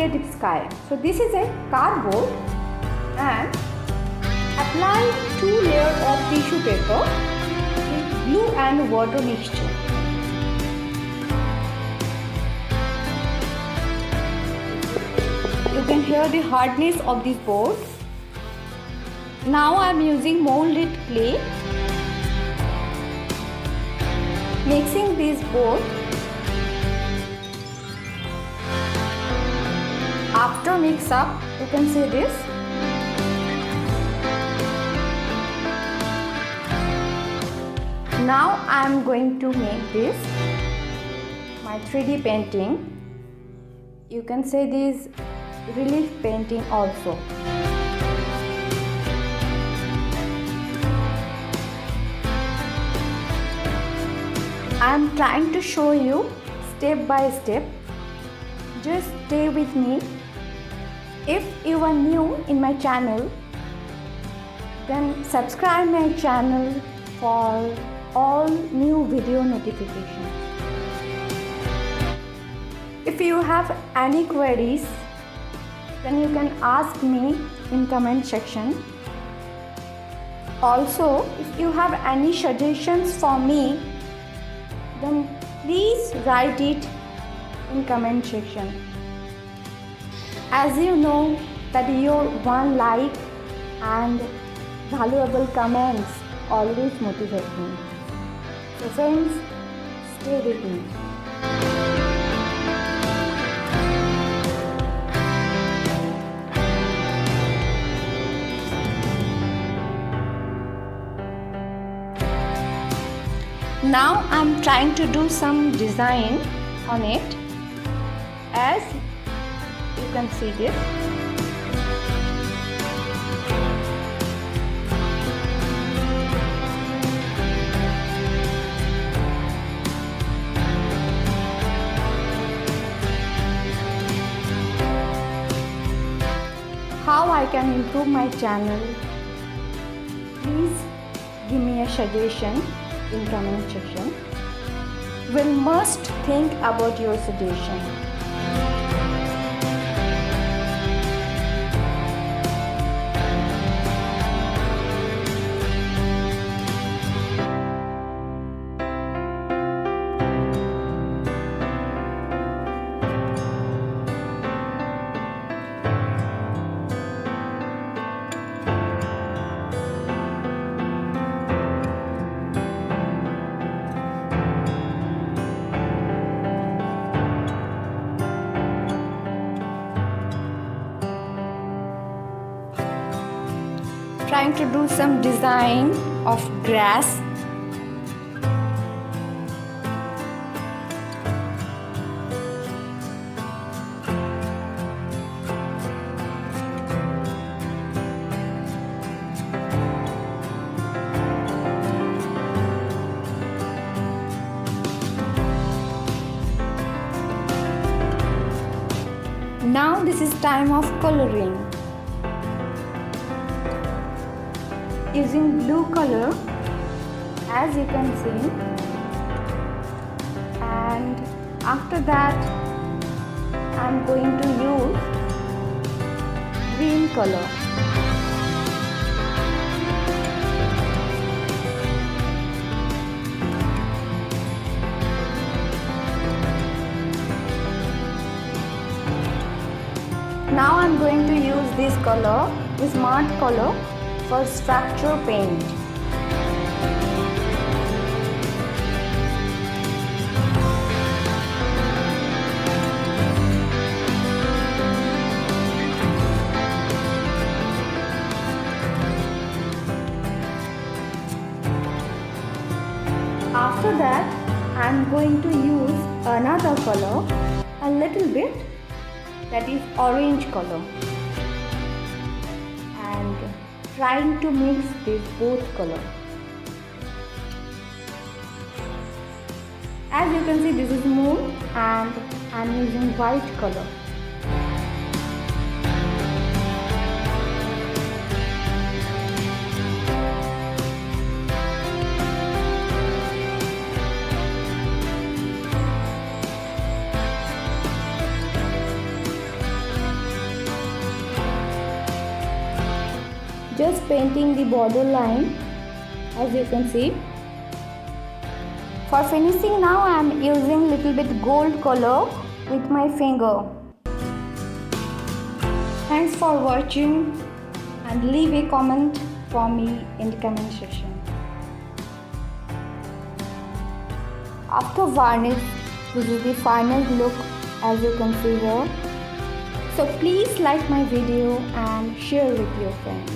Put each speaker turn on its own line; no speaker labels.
creative sky. So this is a cardboard, and apply 2 layers of tissue paper with glue and water mixture. You can hear the hardness of this board. Now I am using molded clay, mixing this board. After mix up, you can see this. Now I am going to make this my 3D painting. You can say this relief painting also. I am trying to show you step by step. Just stay with me. If you are new in my channel, then subscribe my channel for all new video notifications. If you have any queries, then you can ask me in comment section. Also, if you have any suggestions for me, then please write it in comment section. As you know that your one like and valuable comments always motivate me. So friends, stay with me. Now I am trying to do some design on it. As you can see this. How I can improve my channel? Please give me a suggestion in comment section. We must think about your suggestion. Trying to do some design of grass. Now this is time of coloring. Using blue color, as you can see, and after that I am going to use green color. Now I am going to use this color, this matte color, for structure paint. After that, I am going to use another color, a little bit, that is orange color, and trying to mix these both colors. As you can see, this is moon and I am using white color. just painting the border line, as you can see. For finishing now, I am using little bit gold color with my finger. Thanks for watching and leave a comment for me in the comment section. After varnish, this is the final look, as you can see here. So please like my video and share with your friends.